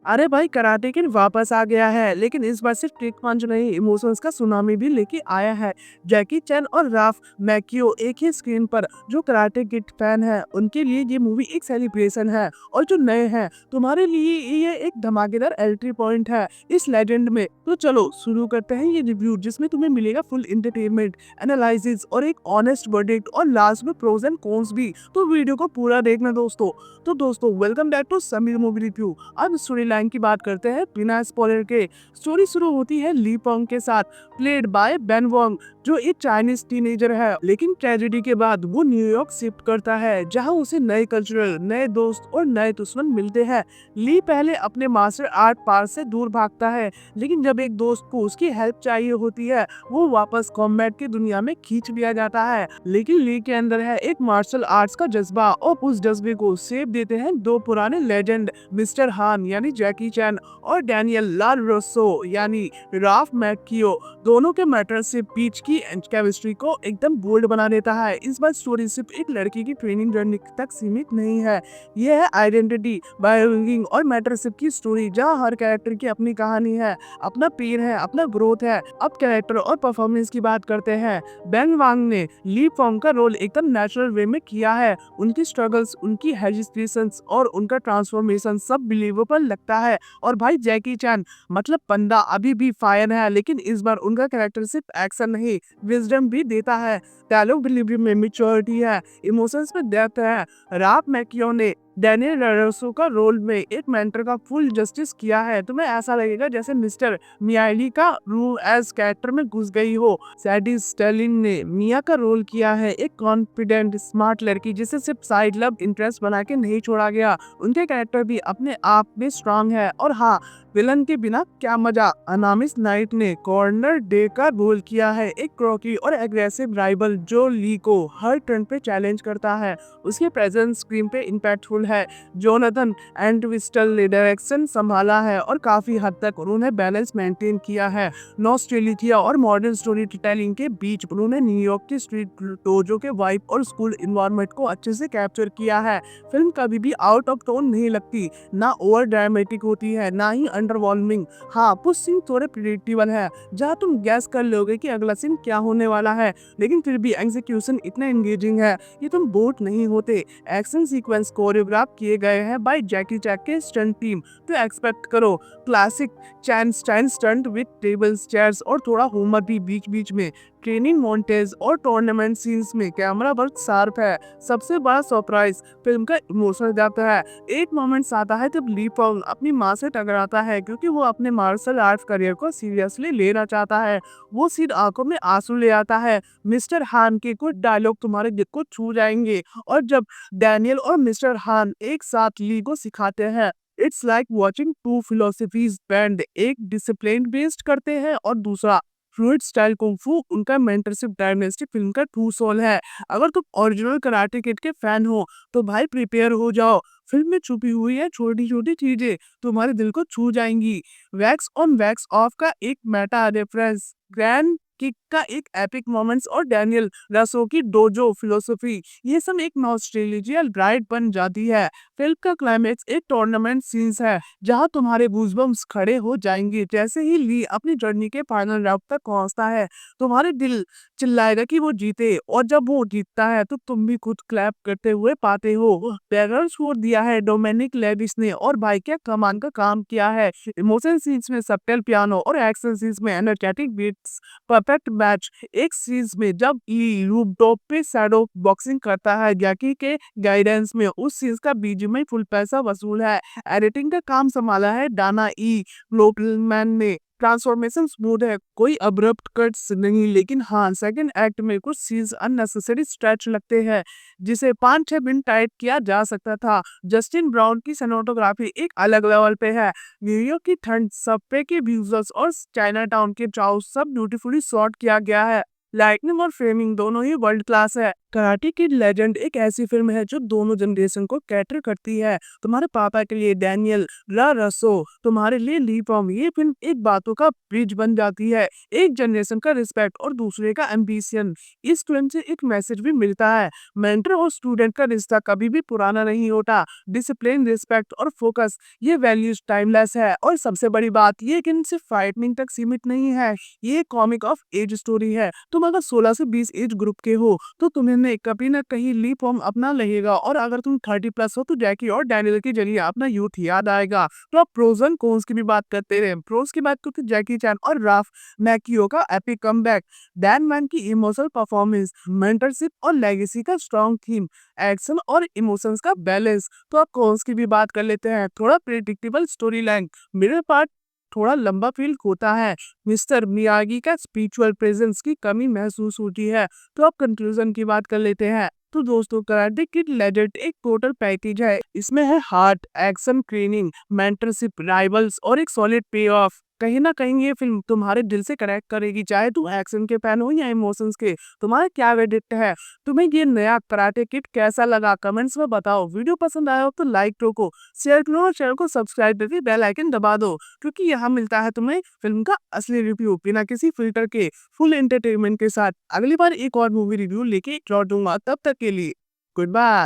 अरे भाई karate kid वापस आ गया है, लेकिन इस बार सिर्फ ट्रिक पंच नहीं, इमोशंस का सुनामी भी लेके आया है। जैकी चैन और राफ मैकियो एक ही स्क्रीन पर। जो कराटे किड फैन है उनके लिए ये मूवी एक सेलिब्रेशन है, और जो नए हैं तुम्हारे लिए ये एक धमाकेदार एंट्री पॉइंट है इस लेजेंड में। तो चलो शुरू करते हैं ये रिव्यू, जिसमें तुम्हें मिलेगा फुल एंटरटेनमेंट, एनालिसिस और एक ऑनेस्ट वर्डिक्ट, और लास्ट में प्रोज एंड कॉन्स भी। तो वीडियो को पूरा देखना दोस्तों। तो दोस्तों welcome back to Sameer movie review. अब स्टोरी लाइन की बात करते हैं बिना स्पॉइलर के। स्टोरी शुरू होती है ली पोंग के साथ, प्लेड बाय बेन वोंग, जो एक चाइनीज टीनेजर है, लेकिन ट्रेजेडी के बाद वो न्यूयॉर्क शिफ्ट करता है, जहां उसे नए कल्चरल, नए दोस्त और नए दुश्मन मिलते हैं। ली पहले अपने मार्शल आर्ट पार्ट से दूर भागता है, लेकिन जब एक दोस्त को उसकी हेल्प चाहिए होती है, वो वापस कॉम्बैट की दुनिया में खींच लिया जाता है। लेकिन ली के अंदर है एक मार्शल आर्ट्स का जज्बा, और उस जज्बे को सेव देते हैं दो पुराने लेजेंड, मिस्टर हान यानी जैकी चैन और डैनियल लाल रोसो यानी राफ मैकियो। दोनों के मैटर से बीच की केमिस्ट्री को एकदम बोल्ड बना देता है। इस बार स्टोरी सिर्फ एक लड़की की ट्रेनिंग जर्नी तक सीमित नहीं है, यह है आइडेंटिटी, बायोलॉजिंग और मेंटरशिप की स्टोरी, जहां हर कैरेक्टर की अपनी कहानी है, अपना पेन है, अपना ग्रोथ है। अब कैरेक्टर और परफॉर्मेंस की बात करते हैं। बेन वांग ने ली फोंग का रोल एकदम नेचुरल वे में किया है। उनकी स्ट्रगल्स, उनकी हेजिटेशंस और उनका ट्रांसफॉर्मेशन सब बिलीवेबल लगता है। और भाई जैकी चैन मतलब बंदा अभी भी फायर है, लेकिन इस बार उनका कैरेक्टर सिर्फ एक्शन नहीं, विजडम भी देता है। डायलॉग डिलीवरी में मैच्योरिटी है, इमोशंस में डेप्थ है। राफ मैकियो ने डैनियल लारुसो का रोल में एक मेंटर का फुल जस्टिस किया है। तुम्हें ऐसा लगेगा जैसे मिस्टर मियाली का रूल एज कैरेक्टर में घुस गई हो। सैडी स्टेलिन ने मिया का रोल किया है, एक कॉन्फिडेंट स्मार्ट लड़की जिसे सिर्फ साइड लव इंटरेस्ट बना के नहीं छोड़ा गया। उनके कैरेक्टर भी अपने आप में स्ट्रांग है। और हाँ, विलन के बिना क्या मजा। अनामिस नाइट ने कॉर्नर डे का रोल किया है, एक क्रॉकी और एग्रेसिव राइवल जो ली को हर टर्न पे चैलेंज करता है। उसके प्रेजेंस स्क्रीन पे इम्पैक्टफुल है। जोनाथन एंटविस्टल ने डायरेक्शन संभाला है, और काफी हद तक उन्होंने बैलेंस मेंटेन किया है। नॉस्ट्रेलिया और मॉडर्न स्टोरी टेलिंग के बीच उन्होंने न्यूयॉर्क की स्ट्रीट डोजो के वाइब और स्कूल इन्वायरमेंट को अच्छे से कैप्चर किया है। फिल्म कभी भी आउट ऑफ टोन नहीं लगती, ना ओवर ड्रामेटिक होती है, ना ही अंडरवेलमिंग। हाँ, कुछ सीन थोड़े प्रिडिक्टेबल है, जहाँ तुम गैस कर लोगे कि अगला सीन क्या होने वाला है, लेकिन फिर भी एग्जीक्यूशन इतना एंगेजिंग है कि तुम बोर नहीं होते। एक्शन सीक्वेंस कोरियोग्राफ किए गए हैं बाय जैकी चैन के स्टंट टीम, तो एक्सपेक्ट करो classic chain style stunt with tables, chairs और थोड़ा ह्यूमर भी बीच बीच में। ट्रेनिंग मॉन्टेज और टूर्नामेंट सीन्स में कैमरा वर्क शार्प है। सबसे बड़ा सरप्राइज फिल्म का इमोशनल डेप्थ है। एक मोमेंट्स आता है जब ली पोंग अपनी माँ से टकराता है, क्योंकि वो अपने मार्शल आर्ट्स करियर को सीरियसली लेना चाहता है। वो सीन आंखों में आंसू ले आता है। मिस्टर हान के कुछ डायलॉग तुम्हारे दिल को छू जाएंगे, और जब डैनियल और मिस्टर हान एक साथ ली को सिखाते हैं, it's like watching two philosophies band. एक डिसिप्लिन बेस्ड करते हैं और दूसरा फ्लूइड स्टाइल कुंफू। उनका मेंटरशिप डायनेस्टी फिल्म का ट्रू सोल है। अगर तुम ओरिजिनल कराटे किड के फैन हो तो भाई प्रिपेयर हो जाओ। फिल्म में छुपी हुई है छोटी छोटी चीजें तुम्हारे दिल को छू जाएंगी। वैक्स ऑन वैक्स ऑफ का एक मेटा रेफरेंस, ग्रैंड किक का एक एपिक मोमेंट्स, और डैनियल रसो की डोजो फिलोसफी, ये सब एक नॉस्टैल्जिया राइड बन जाती है। फिल्म का क्लाइमेक्स एक टूर्नामेंट सीन्स है, जहां तुम्हारे गूज़बम्प्स खड़े हो जाएंगे। जैसे ही ली अपनी जर्नी के फाइनल राउंड तक पहुंचता है, तुम्हारे दिल चिल्लाएगा कि वो जीते, और जब वो जीतता है तो तुम भी खुद क्लैप करते हुए पाते हो। बैकग्राउंड स्कोर दिया है डोमिनिक लेविस ने, और भाई क्या कमान का काम किया है। इमोशन सीन्स में सब्टल पियानो और एक्शन सीन्स में एनर्जेटिक बीट्स परफेक्ट मैच। एक सीन्स में जब ली रूफटॉप पे शैडो बॉक्सिंग करता है जैकी के गाइडेंस में, उस सीन्स का बीजीएम फुल पैसा वसूल है। एडिटिंग का काम संभाला है डाना ई ग्लोबलमैन ने। ट्रांसफॉर्मेशन स्मूथ है, कोई अब्रप्ट कट्स नहीं, लेकिन हाँ सेकंड एक्ट में कुछ सीन्स अननेसेसरी स्ट्रेच लगते हैं, जिसे 5-6 मिनट टाइट किया जा सकता था। जस्टिन ब्राउन की सिनेमेटोग्राफी एक अलग लेवल पे है। न्यूयॉर्क की ठंड, सबवे के व्यूज और चाइना टाउन के चाउ सब ब्यूटीफुली शॉट किया गया है। लाइटनिंग और फ्रेमिंग दोनों ही वर्ल्ड क्लास है। कराटे किड लेजेंड एक ऐसी फिल्म है जो दोनों जनरेशन को कैटर करती है। तुम्हारे पापा के लिए डैनियल ला रसो, तुम्हारे लिए ली पॉम। ये फिल्म एक बातों का ब्रिज बन जाती है, एक जनरेशन का रिस्पेक्ट और दूसरे का एम्बिशन। इस फिल्म से एक मैसेज भी मिलता है, मेंटर और स्टूडेंट का रिश्ता कभी भी पुराना नहीं होता। डिसिप्लिन, रिस्पेक्ट और फोकस, ये वैल्यूज टाइमलेस है। और सबसे बड़ी बात ये कि सिर्फ फाइटिंग तक सीमित नहीं है, ये कॉमिक ऑफ एज स्टोरी है। तुम अगर 16 से 20 एज ग्रुप के हो तो तुम्हें कभी ना कहीं ली फॉर्म अपना लगेगा, और अगर तुम 30+ हो तो जैकी और डैनियल के जरिए अपना यूथ याद आएगा। तो आप प्रोज एंड कॉन्स की भी बात करते रहे। प्रोज की बात करते जैकी चैन और राफ मैकियो का एपिक कमबैक, डैन मैन की इमोशनल परफॉर्मेंस, मेंटरशिप और लेगेसी का स्ट्रॉन्ग थीम, एक्शन और इमोशंस का बैलेंस। तो आप कॉन्स की भी बात कर लेते हैं। थोड़ा predictable story line, middle part थोड़ा लंबा फील होता है, मिस्टर मियागी का स्पिरिचुअल प्रेजेंस की कमी महसूस होती है। तो अब कंक्लूजन की बात कर लेते हैं। तो दोस्तों, कराटे किड लेजेंड एक टोटल पैकेज है। इसमें है heart, action, training, mentorship, rivals और एक सॉलिड पे ऑफ। कहीं ना कहीं ये फिल्म तुम्हारे दिल से कनेक्ट करेगी, चाहे तुम एक्शन के फैन हो या इमोशंस के। तुम्हारा क्या वेडिक्ट है? तुम्हें ये नया कराटे किड कैसा लगा? कमेंट्स में बताओ। वीडियो पसंद आया हो तो लाइक ठोको, शेयर करो और चैनल को सब्सक्राइब करके बेल आइकन दबा दो, क्योंकि यहाँ मिलता है तुम्हें फिल्म का असली रिव्यू बिना किसी फिल्टर के, फुल एंटरटेनमेंट के साथ। अगली बार एक और मूवी रिव्यू लेके लौटूंगा, तब तक के लिए गुड बाय।